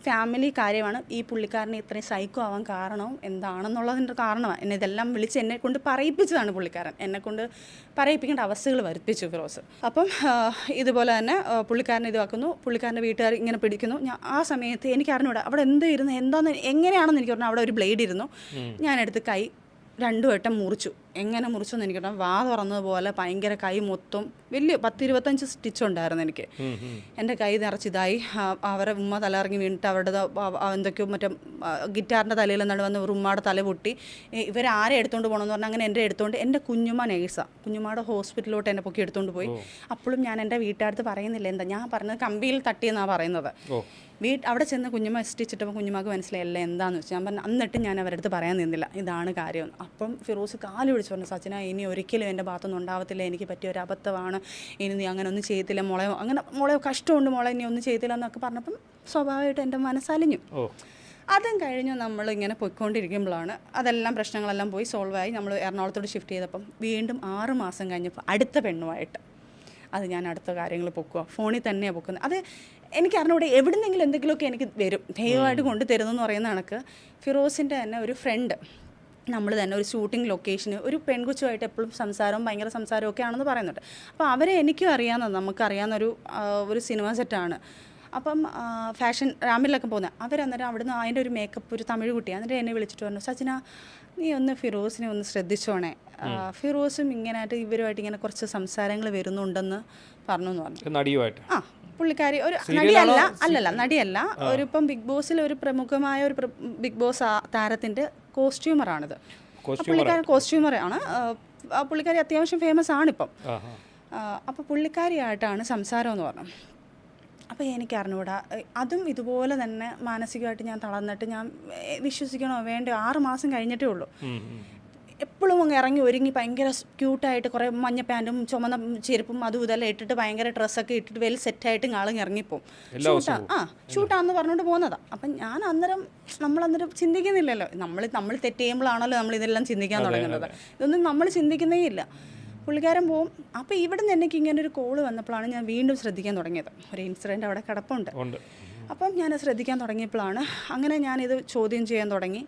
Family കാര്യമാണ് ഈ പുള്ളിക്കാരനെ ഇത്രയും സൈക്കോ ആവാൻ കാരണവും എന്താണെന്നുള്ളതിൻ്റെ കാരണമാണ് എന്നെ ഇതെല്ലാം വിളിച്ച് എന്നെ കൊണ്ട് പറയിപ്പിച്ചതാണ് പുള്ളിക്കാരൻ. എന്നെക്കൊണ്ട് പറയിപ്പിക്കേണ്ട അവസ്ഥകൾ വരുത്തിച്ചു ഫിറോസ്. അപ്പം ഇതുപോലെ തന്നെ പുള്ളിക്കാരനെ ഇതാക്കുന്നു, പുള്ളിക്കാരൻ്റെ വീട്ടുകാർ ഇങ്ങനെ പിടിക്കുന്നു. ആ സമയത്ത് എനിക്ക് അറിഞ്ഞൂടാ അവിടെ എന്തായിരുന്നു എന്താണെന്ന് എങ്ങനെയാണെന്ന് എനിക്ക് പറഞ്ഞാൽ അവിടെ ഒരു ബ്ലേഡ് ഇരുന്നു. ഞാനെടുത്ത് കൈ 2 വട്ടം മുറിച്ചു. എങ്ങനെ മുറിച്ചെന്ന് എനിക്ക് വാ തുറന്നതുപോലെ ഭയങ്കര കൈ മൊത്തം വലിയ 10-25 സ്റ്റിച്ച് ഉണ്ടായിരുന്നു എനിക്ക്. എൻ്റെ കൈ നിറച്ചിതായി. അവരെ ഉമ്മ തലയിറങ്ങി വീണിട്ട് അവരുടെ എന്തൊക്കെയോ മറ്റേ ഗിറ്റാറിൻ്റെ തലയിൽ നിന്നാണ് വന്ന് ഒരു ഉമ്മയുടെ തല പൊട്ടി. ഇവരാരെ എടുത്തുകൊണ്ട് പോകണമെന്ന് പറഞ്ഞാൽ അങ്ങനെ എൻ്റെ എടുത്തുകൊണ്ട് എൻ്റെ കുഞ്ഞുമ്മ നേഴ്സാണ്. കുഞ്ഞുമ്മയുടെ ഹോസ്പിറ്റലിലോട്ട് എന്നെ പൊക്കി എടുത്തുകൊണ്ട് പോയി. അപ്പോഴും ഞാൻ എൻ്റെ വീട്ടുകാർക്ക് പറയുന്നില്ല എന്താ ഞാൻ പറഞ്ഞത് കമ്പിയിൽ തട്ടിയെന്നാണ് പറയുന്നത്. അവിടെ ചെന്ന് കുഞ്ഞുമ്മ സ്റ്റിച്ചിട്ടപ്പോൾ കുഞ്ഞുമ്മക്ക് മനസ്സിലായില്ല എന്താണെന്ന് വെച്ചാൽ ഞാൻ പറഞ്ഞു. എന്നിട്ട് ഞാൻ അവരുടെ അടുത്ത് പറയാൻ നിന്നില്ല ഇതാണ് കാര്യം. അപ്പം ഫിറോസ് കാല് വിളിച്ചു പറഞ്ഞു, സച്ചിന ഇനി ഒരിക്കലും എൻ്റെ ഭാഗത്തൊന്നും ഉണ്ടാവത്തില്ല, എനിക്ക് പറ്റിയ ഒരു അബദ്ധമാണ്, ഇനി നീ അങ്ങനെ ഒന്നും ചെയ്യത്തില്ല മോളെ, അങ്ങനെ മോളെ കഷ്ടമുണ്ട് മോളെ, ഇനി ഒന്നും ചെയ്തില്ല എന്നൊക്കെ പറഞ്ഞപ്പം സ്വാഭാവികമായിട്ട് എൻ്റെ മനസ്സലിഞ്ഞു. അതും കഴിഞ്ഞ് നമ്മളിങ്ങനെ പോയിക്കൊണ്ടിരിക്കുമ്പോഴാണ് അതെല്ലാം പ്രശ്നങ്ങളെല്ലാം പോയി സോൾവായി. നമ്മൾ എറണാകുളത്തോട് ഷിഫ്റ്റ് ചെയ്തപ്പം വീണ്ടും 6 മാസം കഴിഞ്ഞപ്പോൾ അടുത്ത പെണ്ണുമായിട്ട് അത് ഞാൻ അടുത്ത കാര്യങ്ങൾ പൊക്കുക, ഫോണിൽ തന്നെയാണ് പൊക്കുന്നത്. അത് എനിക്ക് അറിഞ്ഞൂടെ എവിടുന്നെങ്കിലും എന്തെങ്കിലുമൊക്കെ എനിക്ക് വരും, ദൈവമായിട്ട് കൊണ്ടു തരുന്നെന്ന് പറയുന്ന കണക്ക് ഫിറോസിൻ്റെ തന്നെ ഒരു ഫ്രണ്ട് നമ്മൾ തന്നെ ഒരു ഷൂട്ടിംഗ് ലൊക്കേഷന് ഒരു പെൺകുച്ചുമായിട്ട് എപ്പോഴും സംസാരവും ഭയങ്കര സംസാരവും ഒക്കെ ആണെന്ന് പറയുന്നുണ്ട്. അപ്പോൾ അവരെ എനിക്കും അറിയാവുന്നത് നമുക്കറിയാവുന്നൊരു ഒരു സിനിമ സെറ്റാണ്. അപ്പം ഫാഷൻ രാമിലൊക്കെ പോകുന്നത് അവരന്നേരം അവിടുന്ന് അതിൻ്റെ ഒരു മേക്കപ്പ് ഒരു തമിഴ് കുട്ടിയാണ്. എന്നിട്ട് എന്നെ വിളിച്ചിട്ട് പറഞ്ഞു, സച്ചിന നീ ഒന്ന് ഫിറോസിനെ ഒന്ന് ശ്രദ്ധിച്ചോണേ, ഫിറോസും ഇങ്ങനെയായിട്ട് ഇവരുമായിട്ട് ഇങ്ങനെ കുറച്ച് സംസാരങ്ങൾ വരുന്നുണ്ടെന്ന് പറഞ്ഞു എന്ന് പറഞ്ഞു. നടിയുമായിട്ട് പുള്ളിക്കാരി ഒരു നടിയല്ല, നടിയല്ല, ഒരു ഇപ്പം ബിഗ് ബോസിൽ ഒരു പ്രമുഖമായ ഒരു ബിഗ് ബോസ് താരത്തിൻ്റെ കോസ്റ്റ്യൂമറാണിത്. പുള്ളിക്കാരൻ കോസ്റ്റ്യൂമറാണ്. പുള്ളിക്കാരി അത്യാവശ്യം ഫേമസ് ആണിപ്പം. അപ്പോൾ പുള്ളിക്കാരിയായിട്ടാണ് സംസാരം എന്ന് പറഞ്ഞു. അപ്പോൾ എനിക്ക് അറിഞ്ഞൂടാ, അതും ഇതുപോലെ തന്നെ മാനസികമായിട്ട് ഞാൻ തളർന്നിട്ട് ഞാൻ വിശ്വസിക്കണോ വേണ്ട 6 മാസം കഴിഞ്ഞിട്ടേ ഉള്ളൂ. എപ്പോഴും അങ്ങ് ഇറങ്ങി ഒരുങ്ങി ഭയങ്കര ക്യൂട്ടായിട്ട് കുറേ മഞ്ഞ പാൻറ്റും ചുമന്ന ചെരുപ്പും അതും ഇതെല്ലാം ഇട്ടിട്ട് ഭയങ്കര ഡ്രസ്സൊക്കെ ഇട്ടിട്ട് വെൽ സെറ്റായിട്ട് ആളും ഇറങ്ങിപ്പോവും. ഷൂട്ടാന്ന് പറഞ്ഞുകൊണ്ട് പോകുന്നതാണ്. അപ്പം ഞാൻ നമ്മളന്നേരം ചിന്തിക്കുന്നില്ലല്ലോ, നമ്മൾ തെറ്റ് ചെയ്യുമ്പോഴാണല്ലോ നമ്മൾ ഇതെല്ലാം ചിന്തിക്കാൻ തുടങ്ങുന്നത്. ഇതൊന്നും നമ്മൾ ചിന്തിക്കുന്നേ ഇല്ല. പുള്ളിക്കാരൻ പോവും. അപ്പോൾ ഇവിടുന്ന് എനിക്ക് ഇങ്ങനെ ഒരു കോള് വന്നപ്പോഴാണ് ഞാൻ വീണ്ടും ശ്രദ്ധിക്കാൻ തുടങ്ങിയത്. ഒരു ഇൻസിഡൻറ്റ് അവിടെ കിടപ്പുണ്ട്. അപ്പം ഞാൻ ശ്രദ്ധിക്കാൻ തുടങ്ങിയപ്പോഴാണ് അങ്ങനെ ഞാനിത് ചോദ്യം ചെയ്യാൻ തുടങ്ങി.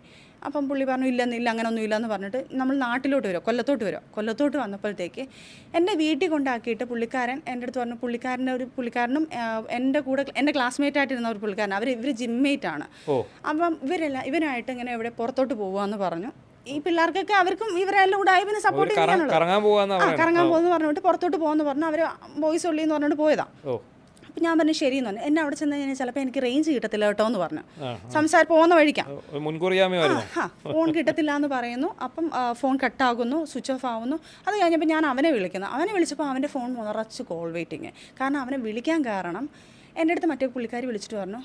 അപ്പം പുള്ളി പറഞ്ഞു ഇല്ല അങ്ങനെയൊന്നും ഇല്ലയെന്ന് പറഞ്ഞിട്ട് നമ്മൾ നാട്ടിലോട്ട് വരും, കൊല്ലത്തോട്ട് വന്നപ്പോഴത്തേക്ക് എൻ്റെ വീട്ടിൽ കൊണ്ടാക്കിയിട്ട് പുള്ളിക്കാരൻ എൻ്റെ അടുത്ത് പറഞ്ഞു, പുള്ളിക്കാരനും എൻ്റെ കൂടെ എൻ്റെ ക്ലാസ്മേറ്റ് ആയിട്ടിരുന്ന ഒരു പുള്ളിക്കാരൻ ഇവർ ജിമ്മേറ്റാണ്. അപ്പം ഇവനായിട്ട് ഇങ്ങനെ എവിടെ പുറത്തോട്ട് പോകുകയെന്ന് പറഞ്ഞു. ഈ പിള്ളേർക്കൊക്കെ അവർക്കും ഇവരെല്ലാം കൂടെ ഇവനെ സപ്പോർട്ട് ചെയ്യാനുള്ളത് കറങ്ങാൻ പോകുമെന്ന് പറഞ്ഞിട്ട് പുറത്തോട്ട് പോകുമെന്ന് പറഞ്ഞു. അവർ ബോയ്സ് ഉള്ളി എന്ന് പറഞ്ഞിട്ട് പോയതാണ്. അപ്പം ഞാൻ പറഞ്ഞു ശരിയെന്ന് പറഞ്ഞു. എന്നെ അവിടെ ചെന്ന് കഴിഞ്ഞാൽ ചിലപ്പോൾ എനിക്ക് റേഞ്ച് കിട്ടത്തില്ല കേട്ടോ എന്ന് പറഞ്ഞു. സംസാരം പോകുന്ന വഴിക്കാം ഫോൺ കിട്ടത്തില്ല എന്ന് പറയുന്നു. അപ്പം ഫോൺ കട്ടാകുന്നു, സ്വിച്ച് ഓഫ് ആവുന്നു. അത് കഴിഞ്ഞപ്പോൾ ഞാൻ അവനെ വിളിച്ചപ്പോൾ അവൻ്റെ ഫോൺ നിറച്ച് കോൾ വെയിറ്റിങ്. കാരണം അവനെ വിളിക്കാൻ കാരണം എൻ്റെ അടുത്ത് മറ്റേ പുള്ളിക്കാരി വിളിച്ചിട്ട് പറഞ്ഞു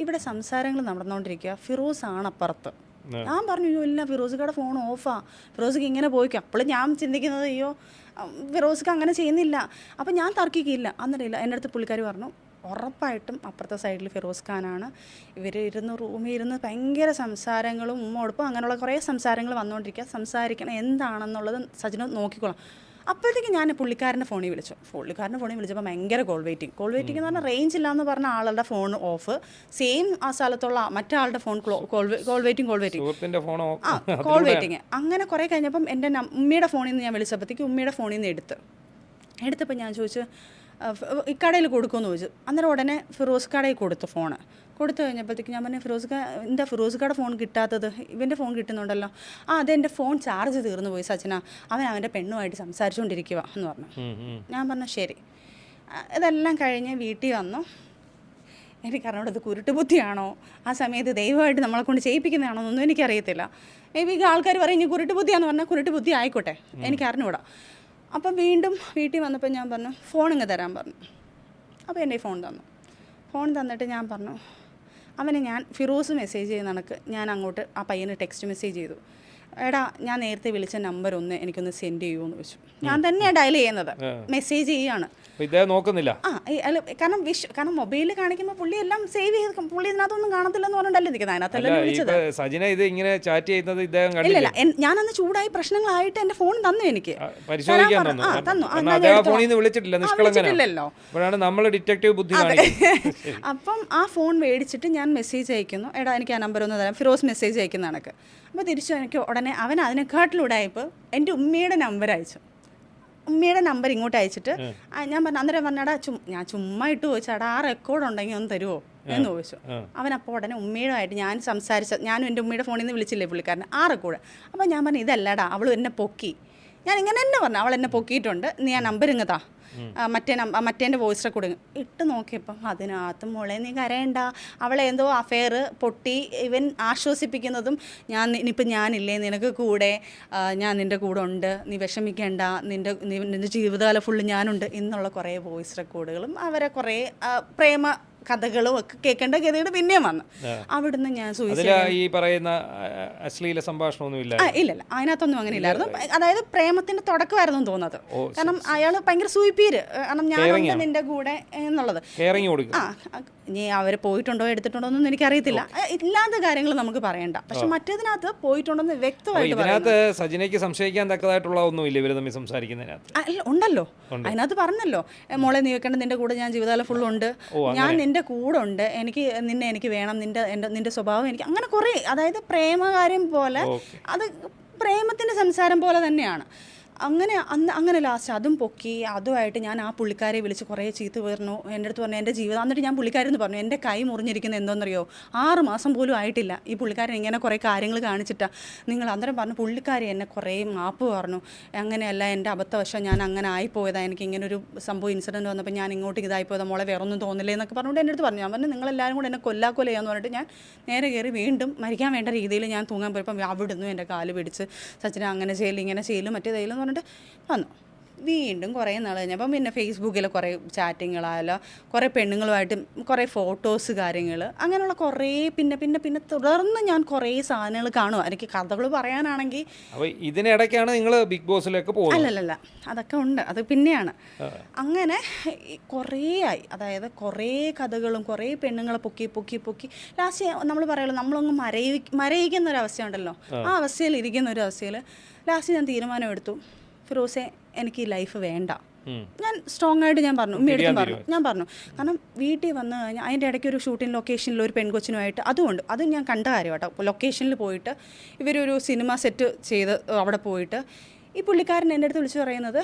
ഇവിടെ സംസാരങ്ങൾ നടന്നുകൊണ്ടിരിക്കുക, ഫിറോസ് ആണ് അപ്പുറത്ത്. ഞാൻ പറഞ്ഞു ഇല്ല ഫിറോസിക്കയുടെ ഫോൺ ഓഫാ, ഫിറോസിക്ക് ഇങ്ങനെ പോയിക്കും. അപ്പോഴും ഞാൻ ചിന്തിക്കുന്നത് അയ്യോ ഫിറോസിക്ക് അങ്ങനെ ചെയ്യുന്നില്ല. അപ്പം ഞാൻ തർക്കിക്കില്ല. അന്നിട്ടില്ല എൻ്റെ അടുത്ത് പുള്ളിക്കാരി പറഞ്ഞു ഉറപ്പായിട്ടും അപ്പുറത്തെ സൈഡിൽ ഫിറോസ് ഖാനാണ്. ഇവർ റൂമിൽ ഇരുന്ന് ഭയങ്കര സംസാരങ്ങളും ഉമ്മോടൊപ്പം അങ്ങനെയുള്ള കുറേ സംസാരങ്ങൾ വന്നുകൊണ്ടിരിക്കുക. സംസാരിക്കണം എന്താണെന്നുള്ളത് സജിന നോക്കിക്കോളാം. അപ്പോഴത്തേക്ക് ഞാൻ പുള്ളിക്കാരൻ്റെ ഫോണിൽ വിളിച്ചപ്പോൾ ഭയങ്കര കോൾ വെയിറ്റിംഗ് എന്ന് പറഞ്ഞാൽ റേഞ്ച് ഇല്ല എന്ന് പറഞ്ഞ ആളുടെ ഫോൺ ഓഫ്, സെയിം ആ സ്ഥലത്തുള്ള മറ്റാളുടെ ഫോൺ കോൾ വെയിറ്റിംഗ്. അങ്ങനെ കുറേ കഴിഞ്ഞപ്പം എൻ്റെ ഉമ്മയുടെ ഫോണിൽ നിന്ന് ഞാൻ വിളിച്ചപ്പോഴത്തേക്ക് ഉമ്മയുടെ ഫോണിൽ നിന്ന് എടുത്തപ്പോൾ ഞാൻ ചോദിച്ചു ഇക്കടയിൽ കൊടുക്കുമെന്ന് ചോദിച്ചു. അന്നേരം ഉടനെ ഫിറോസ് കടയിൽ കൊടുത്തു കഴിഞ്ഞപ്പോഴത്തേക്ക് ഞാൻ പറഞ്ഞു ഫിറോസിക്കയുടെ ഫോൺ കിട്ടാത്തത്, ഇവൻ്റെ ഫോൺ കിട്ടുന്നുണ്ടല്ലോ. അതെൻ്റെ ഫോൺ ചാർജ് തീർന്നു പോയി സച്ചിന, അവൻ്റെ പെണ്ണുമായിട്ട് സംസാരിച്ചുകൊണ്ടിരിക്കുക എന്ന് പറഞ്ഞു. ഞാൻ പറഞ്ഞു ശരി. ഇതെല്ലാം കഴിഞ്ഞ് വീട്ടിൽ വന്നു. എനിക്കറിഞ്ഞോട് ഇത് കുരുട്ടുബുദ്ധിയാണോ ആ സമയത്ത് ദൈവമായിട്ട് നമ്മളെ കൊണ്ട് ചെയ്യിപ്പിക്കുന്നതാണോ എന്നൊന്നും എനിക്കറിയത്തില്ല. മേ ബി ആൾക്കാർ പറയും ഇനി കുരുട്ടുബുദ്ധിയാണെന്ന് പറഞ്ഞാൽ കുരുട്ടുബുദ്ധി ആയിക്കോട്ടെ, എനിക്കറിഞ്ഞൂടാ. അപ്പം വീണ്ടും വീട്ടിൽ വന്നപ്പോൾ ഞാൻ പറഞ്ഞു ഫോൺ ഇങ്ങ് തരാൻ പറഞ്ഞു. അപ്പോൾ എൻ്റെ ഫോൺ തന്നിട്ട് ഞാൻ പറഞ്ഞു ഞാൻ ഫിറോസ് മെസ്സേജ് ചെയ്യുന്ന കണക്ക് ഞാൻ അങ്ങോട്ട് ആ പയ്യന് ടെക്സ്റ്റ് മെസ്സേജ് ചെയ്തു. എടാ ഞാൻ നേരത്തെ വിളിച്ച നമ്പർ എനിക്കൊന്ന് സെൻഡ് ചെയ്യുമോ എന്ന് ചോദിച്ചു. ഞാൻ തന്നെയാണ് ഡയൽ ചെയ്യുന്നത്, മെസ്സേജ് ചെയ്യാണ്. ഇദ്ദേഹം നോക്കുന്നില്ല. കാരണം മൊബൈലിൽ കാണിക്കുമ്പോൾ പുള്ളി എല്ലാം സേവ് ചെയ്ത് പുള്ളി ഇതിനകത്തൊന്നും കാണത്തില്ലെന്ന് പറഞ്ഞിട്ടല്ലേ നിൽക്കുന്നത്. അതിനകത്തല്ലേ വിളിച്ചത്. സജിന ഇത് ഇങ്ങനെ ചാറ്റ് ചെയ്യുന്നത് ഇദ്ദേഹം ഇല്ല, ഞാനന്ന് ചൂടായി പ്രശ്നങ്ങളായിട്ട് എന്റെ ഫോൺ തന്നു എനിക്ക് പരിശോധിക്കാൻ വിളിച്ചിട്ടില്ലല്ലോ. നമ്മൾ ഡിറ്റക്റ്റീവ് ബുദ്ധി. അപ്പം ആ ഫോൺ മേടിച്ചിട്ട് ഞാൻ മെസ്സേജ് അയക്കുന്നു, എടാ എനിക്ക് ആ നമ്പർ ഒന്ന് തരാം. ഫിറോസ് മെസ്സേജ് അയക്കുന്ന കണക്ക്. അപ്പോൾ തിരിച്ചു എനിക്ക് ഉടനെ അവൻ അതിനെക്കാട്ടിലൂടായപ്പോൾ എൻ്റെ ഉമ്മയുടെ നമ്പർ അയച്ചു. ഉമ്മയുടെ നമ്പർ ഇങ്ങോട്ട് അയച്ചിട്ട് ഞാൻ പറഞ്ഞു, അന്നേരം പറഞ്ഞാടാ ഞാൻ ചുമ്മാ ഇട്ട് ചോദിച്ചാടാ ആ റെക്കോർഡ് ഉണ്ടെങ്കിൽ ഒന്ന് തരുമോ എന്ന് ചോദിച്ചു. അവനപ്പോൾ ഉടനെ ഉമ്മയുമായിട്ട് ഞാൻ ഞാനും എൻ്റെ ഉമ്മയുടെ ഫോണിൽ നിന്ന് വിളിച്ചില്ലേ പുള്ളിക്കാരനെ ആ റെക്കോർഡ്. അപ്പോൾ ഞാൻ പറഞ്ഞു, ഇതല്ലടാ അവൾ എന്നെ പൊക്കി. ഞാൻ ഇങ്ങനെ തന്നെ പറഞ്ഞു, അവൾ എന്നെ പൊക്കിയിട്ടുണ്ട്, നീ ആ നമ്പർ ഇങ്ങ് താ, മറ്റേൻ്റെ വോയിസ് റെക്കോർഡിങ് ഇട്ട് നോക്കിയപ്പം അതിനകത്ത് മോളെ നീ കരയണ്ട, അവളെ എന്തോ അഫെയർ പൊട്ടി ഇവൻ ആശ്വസിപ്പിക്കുന്നതും ഇനിയിപ്പോൾ ഞാനില്ലേ നിനക്ക് കൂടെ, ഞാൻ നിൻ്റെ കൂടെ ഉണ്ട്, നീ വിഷമിക്കേണ്ട, നിൻ്റെ ജീവിതകാലം ഫുള്ള് ഞാനുണ്ട് എന്നുള്ള കുറേ വോയിസ് റെക്കോർഡുകളും അവരെ കുറേ പ്രേമ കഥകളും ഒക്കെ കേൾക്കേണ്ട ഗതിയുടെ പിന്നെയും വന്നു. അവിടുന്ന് ഞാൻ ഈ പറയുന്ന അശ്ലീല സംഭാഷണമൊന്നും ഇല്ല. ഇല്ലല്ല, അതിനകത്തൊന്നും അങ്ങനെ ഇല്ലായിരുന്നു. അതായത് പ്രേമത്തിന്റെ തുടക്കമായിരുന്നു തോന്നുന്നത്. കാരണം അയാൾ ഭയങ്കര സൂയിപ്പീര്, കാരണം ഞാനുണ്ട് നിന്റെ കൂടെ എന്നുള്ളത്. ഇനി അവർ പോയിട്ടുണ്ടോ എടുത്തിട്ടുണ്ടോ എന്നൊന്നും എനിക്കറിയത്തില്ല. ഇല്ലാത്ത കാര്യങ്ങൾ നമുക്ക് പറയണ്ട. പക്ഷെ മറ്റേതിനകത്ത് പോയിട്ടുണ്ടെന്ന് വ്യക്തമായിട്ട് സജിനയ്ക്ക് സംശയിക്കാൻ തക്കതായിട്ടുള്ള ഒന്നുമില്ല ഇവർ തമ്മിൽ സംസാരിക്കുന്നതിനകത്ത്. ഉണ്ടല്ലോ, അതിനകത്ത് പറഞ്ഞല്ലോ, മോളെ നീ വെക്കേണ്ട നിന്റെ കൂടെ ഞാൻ ജീവിതകാലം ഫുള്ളുണ്ട്, ഞാൻ നിന്റെ കൂടെ ഉണ്ട്, എനിക്ക് വേണം, നിന്റെ സ്വഭാവം എനിക്ക്, അങ്ങനെ കുറേ, അതായത് പ്രേമകാര്യം പോലെ, അത് പ്രേമത്തിന്റെ സംസാരം പോലെ തന്നെയാണ്. അങ്ങനെ ലാസ്റ്റ് അതും പൊക്കി, അതുമായിട്ട് ഞാൻ ആ പുള്ളിക്കാരെ വിളിച്ച് കുറേ ചീത്ത പറഞ്ഞു. എൻ്റെ അടുത്ത് പറഞ്ഞു എൻ്റെ ജീവിതം. എന്നിട്ട് ഞാൻ പുള്ളിക്കാരെന്ന് പറഞ്ഞു, എൻ്റെ കൈ മുറിഞ്ഞിരിക്കുന്നത് എന്തോന്നറിയോ, 6 മാസം പോലും ആയിട്ടില്ല ഈ പുള്ളിക്കാരൻ ഇങ്ങനെ കുറേ കാര്യങ്ങൾ കാണിച്ചിട്ടാണ് നിങ്ങൾ. അന്നേരം പറഞ്ഞു പുള്ളിക്കാരി എന്നെ കുറേ മാപ്പ് പറഞ്ഞു, അങ്ങനെയല്ല എൻ്റെ അബദ്ധവശം ഞാൻ അങ്ങനെ ആയിപ്പോയതാണ്, എനിക്ക് ഇങ്ങനൊരു സംഭവം ഇൻസിഡൻറ്റ് വന്നപ്പോൾ ഞാൻ ഇങ്ങോട്ടേക്ക് ഇതായിപ്പോയതാണ്, മോളെ വേറെ ഒന്നും തോന്നില്ലേ എന്നൊക്കെ പറഞ്ഞുകൊണ്ട് എൻ്റെ അടുത്ത് പറഞ്ഞു. ഞാൻ പറഞ്ഞു നിങ്ങളെല്ലാവരും കൂടെ എന്നെ കൊല്ലാക്കൊലയാന്ന് പറഞ്ഞിട്ട് ഞാൻ നേരെ കയറി വീണ്ടും മരിക്കാൻ വേണ്ട രീതിയിൽ ഞാൻ തൂങ്ങാൻ പോയപ്പം അവിടുന്ന് എൻ്റെ കാല് പിടിച്ച് സച്ചിന അങ്ങനെ ചെയ്യലും ഇങ്ങനെ ചെയ്യലും മറ്റേ തയ്യലും പറഞ്ഞിട്ട് വന്നു. വീണ്ടും കുറേ നാൾ കഴിഞ്ഞപ്പം പിന്നെ ഫേസ്ബുക്കിൽ കുറേ ചാറ്റിങ്ങുകളായാലോ, കുറേ പെണ്ണുങ്ങളുമായിട്ട് കുറേ ഫോട്ടോസ് കാര്യങ്ങൾ അങ്ങനെയുള്ള കുറേ പിന്നെ തുടർന്ന് ഞാൻ കുറേ സാധനങ്ങൾ കാണുക. എനിക്ക് കഥകൾ പറയാനാണെങ്കിൽ ഇതിനിടയ്ക്കാണ് നിങ്ങൾ ബിഗ് ബോസിലേക്ക് പോകുന്നത്. അല്ലല്ല, അതൊക്കെ ഉണ്ട്, അത് പിന്നെയാണ്. അങ്ങനെ കുറേ ആയി, അതായത് കുറേ കഥകളും കുറേ പെണ്ണുങ്ങളെ പൊക്കി ലാസ്റ്റ് നമ്മൾ പറയുള്ളൂ നമ്മളൊന്ന് മരയിക്കുന്ന ഒരവസ്ഥയുണ്ടല്ലോ, ആ അവസ്ഥയിൽ ഇരിക്കുന്ന ഒരു അവസ്ഥയിൽ ലാസ്റ്റ് ഞാൻ തീരുമാനമെടുത്തു, ഫിറോസെ എനിക്ക് ഈ ലൈഫ് വേണ്ട. ഞാൻ സ്ട്രോങ് ആയിട്ട് ഞാൻ പറഞ്ഞു, ഉമ്മയെടുത്തും പറഞ്ഞു. കാരണം വീട്ടിൽ വന്നു കഴിഞ്ഞാൽ അതിൻ്റെ ഇടയ്ക്ക് ഒരു ഷൂട്ടിംഗ് ലൊക്കേഷനിൽ ഒരു പെൺകൊച്ചിനുമായിട്ട് അത് ഞാൻ കണ്ട കാര്യം കേട്ടോ. ലൊക്കേഷനിൽ പോയിട്ട് ഇവരൊരു സിനിമ സെറ്റ് ചെയ്ത് അവിടെ പോയിട്ട് ഈ പുള്ളിക്കാരൻ എൻ്റെ അടുത്ത് വിളിച്ച് പറയുന്നത്,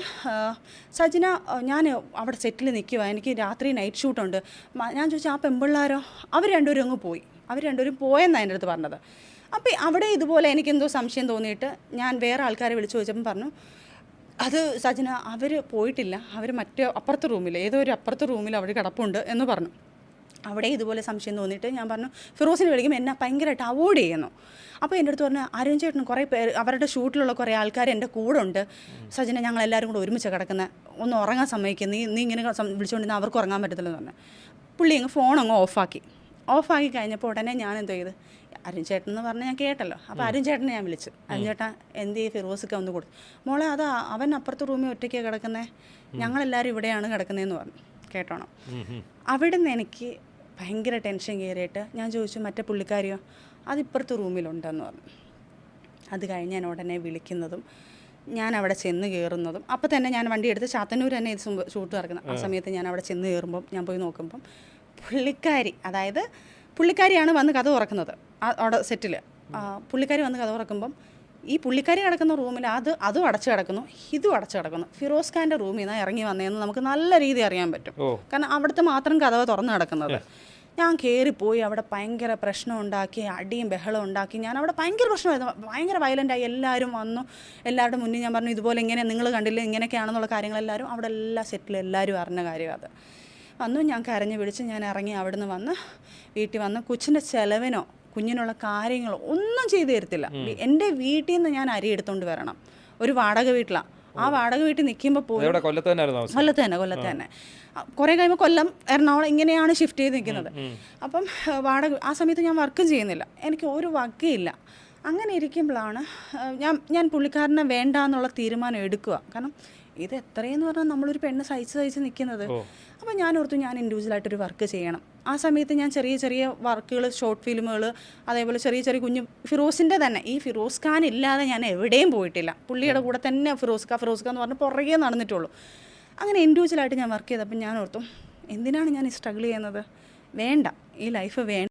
സജിന ഞാൻ അവിടെ സെറ്റിൽ നിൽക്കുക, എനിക്ക് രാത്രി നൈറ്റ് ഷൂട്ടുണ്ട്. ഞാൻ ചോദിച്ചാൽ ആ പെൺപിള്ളാരോ, അവർ രണ്ടുപേരും അങ്ങ് പോയി, അവർ രണ്ടുപേരും പോയെന്നാണ് എൻ്റെ അടുത്ത് പറഞ്ഞത്. അപ്പോൾ അവിടെ ഇതുപോലെ എനിക്കെന്തോ സംശയം തോന്നിയിട്ട് ഞാൻ വേറെ ആൾക്കാരെ വിളിച്ച് ചോദിച്ചപ്പം പറഞ്ഞു, അത് സജിന അവർ പോയിട്ടില്ല, അവർ മറ്റേ അപ്പുറത്തെ റൂമിൽ ഏതോ ഒരു അപ്പുറത്തെ റൂമിൽ അവർ കിടപ്പുണ്ട് എന്ന് പറഞ്ഞു. അവിടെ ഇതുപോലെ സംശയം തോന്നിയിട്ട് ഞാൻ പറഞ്ഞു ഫിറോസിനെ വിളിക്കുമ്പോൾ എന്നെ ഭയങ്കരമായിട്ട് അവോയ്ഡ് ചെയ്യുന്നു. അപ്പോൾ എൻ്റെ അടുത്ത് പറഞ്ഞു, അരുൺ ചേട്ടൻ കുറേ പേര് അവരുടെ ഷൂട്ടിലുള്ള കുറേ ആൾക്കാർ എൻ്റെ കൂടെ ഉണ്ട് സജിന, ഞങ്ങളെല്ലാവരും കൂടെ ഒരുമിച്ച് കിടക്കുന്ന, ഒന്ന് ഉറങ്ങാൻ സമ്മതിക്കുക, നീ ഇങ്ങനെ വിളിച്ചുകൊണ്ടിരുന്നാൽ അവർക്ക് ഉറങ്ങാൻ പറ്റത്തില്ലെന്ന് പറഞ്ഞു. പുള്ളി അങ്ങ് ഫോണങ്ങ് ഓഫാക്കി കഴിഞ്ഞപ്പോൾ ഉടനെ ഞാൻ എന്തോ ചെയ്ത്, അരുൺ ചേട്ടൻ എന്ന് പറഞ്ഞ് ഞാൻ കേട്ടല്ലോ. അപ്പോൾ അരുൺ ചേട്ടനെ ഞാൻ വിളിച്ചു, അരുൺ ചേട്ടാ എന്ത് ചെയ്യും ഫിറോസിക്ക് ഒന്ന് കൊടുത്തു. മോളെ അതാ അവൻ അപ്പുറത്തെ റൂമിൽ ഒറ്റയ്ക്കാണ് കിടക്കുന്നത്, ഞങ്ങളെല്ലാവരും ഇവിടെയാണ് കിടക്കുന്നതെന്ന് പറഞ്ഞു. കേട്ടോണം. അവിടെ നിന്ന് എനിക്ക് ഭയങ്കര ടെൻഷൻ കയറിയിട്ട് ഞാൻ ചോദിച്ചു മറ്റേ പുള്ളിക്കാരിയോ, അതിപ്പുറത്തെ റൂമിലുണ്ടെന്ന് പറഞ്ഞു. അത് കഴിഞ്ഞ് ഞാൻ ഉടനെ വിളിക്കുന്നതും ഞാൻ അവിടെ ചെന്ന് കയറുന്നതും അപ്പോൾ തന്നെ ഞാൻ വണ്ടി എടുത്ത് ചാത്തന്നൂർ തന്നെ ഇത് ഷൂട്ട് നടക്കുന്നത്. ആ സമയത്ത് ഞാൻ അവിടെ ചെന്ന് കയറുമ്പം ഞാൻ പോയി നോക്കുമ്പം പുള്ളിക്കാരിയാണ് വന്ന് കഥ തുറക്കുന്നത് അവിടെ സെറ്റിൽ. പുള്ളിക്കാരി വന്ന് കഥ തുറക്കുമ്പം ഈ പുള്ളിക്കാരി കിടക്കുന്ന റൂമിൽ അതും അടച്ചു കിടക്കുന്നു, ഇതും അടച്ചു കിടക്കുന്നു. ഫിറോസ് ഖാൻ്റെ റൂമിൽ നിന്നാണ് ഇറങ്ങി വന്നതെന്ന് നമുക്ക് നല്ല രീതിയിൽ അറിയാൻ പറ്റും. കാരണം അവിടുത്തെ മാത്രം കഥ തുറന്നു കിടക്കുന്നത്. ഞാൻ കയറിപ്പോയി അവിടെ ഭയങ്കര പ്രശ്നം ഉണ്ടാക്കി, അടിയും ബഹളം ഉണ്ടാക്കി. ഞാൻ അവിടെ ഭയങ്കര പ്രശ്നമായിരുന്നു, ഭയങ്കര വയലൻ്റായി. എല്ലാവരും വന്നു, എല്ലാവരുടെ മുന്നിൽ ഞാൻ പറഞ്ഞു ഇതുപോലെ ഇങ്ങനെ നിങ്ങൾ കണ്ടില്ലേ ഇങ്ങനെയൊക്കെയാണെന്നുള്ള കാര്യങ്ങളെല്ലാവരും അവിടെ എല്ലാ സെറ്റിലും എല്ലാവരും അറിഞ്ഞ കാര്യം അത്. വന്നു, ഞാൻ കരഞ്ഞ് പിടിച്ച് ഞാൻ ഇറങ്ങി അവിടെ നിന്ന് വന്ന് വീട്ടിൽ വന്ന് കൊച്ചിൻ്റെ ചിലവിനോ കുഞ്ഞിനുള്ള കാര്യങ്ങളോ ഒന്നും ചെയ്തു തരത്തില്ല. എൻ്റെ വീട്ടിൽ നിന്ന് ഞാൻ അരി എടുത്തുകൊണ്ട് വരണം. ഒരു വാടക വീട്ടിലാണ്. ആ വാടക വീട്ടിൽ നിൽക്കുമ്പോൾ പോലും കൊല്ലത്ത് തന്നെ കുറേ കഴിയുമ്പോൾ കൊല്ലം എറണാകുളം ഇങ്ങനെയാണ് ഷിഫ്റ്റ് ചെയ്ത് നിൽക്കുന്നത്. അപ്പം ആ സമയത്ത് ഞാൻ വർക്കും ചെയ്യുന്നില്ല, എനിക്ക് ഒരു വകയില്ല. അങ്ങനെ ഇരിക്കുമ്പോഴാണ് ഞാൻ പുള്ളിക്കാരനെ വേണ്ട എന്നുള്ള തീരുമാനം എടുക്കുക. കാരണം ഇത് എത്രയെന്ന് പറഞ്ഞാൽ നമ്മളൊരു പെണ്ണ് സഹിച്ച് നിൽക്കുന്നത്. അപ്പോൾ ഞാൻ ഓർത്തു ഞാൻ ഇൻഡിവിജ്വലായിട്ടൊരു വർക്ക് ചെയ്യണം. ആ സമയത്ത് ഞാൻ ചെറിയ ചെറിയ വർക്കുകൾ, ഷോർട്ട് ഫിലിമുകൾ, അതേപോലെ ചെറിയ ചെറിയ കുഞ്ഞു ഫിറോസിൻ്റെ തന്നെ, ഈ ഫിറോസ് ഖാൻ ഇല്ലാതെ ഞാൻ എവിടെയും പോയിട്ടില്ല. പുള്ളിയുടെ കൂടെ തന്നെ ഫിറോസ് ഖാൻ എന്ന് പറഞ്ഞ് പുറകെ നടന്നിട്ടുള്ളൂ. അങ്ങനെ ഇൻഡിവിജ്വലായിട്ട് ഞാൻ വർക്ക് ചെയ്തപ്പോൾ ഞാൻ ഓർത്തു എന്തിനാണ് ഞാൻ ഈ സ്ട്രഗിൾ ചെയ്യുന്നത്, വേണ്ട, ഈ ലൈഫ് വേണ്ട.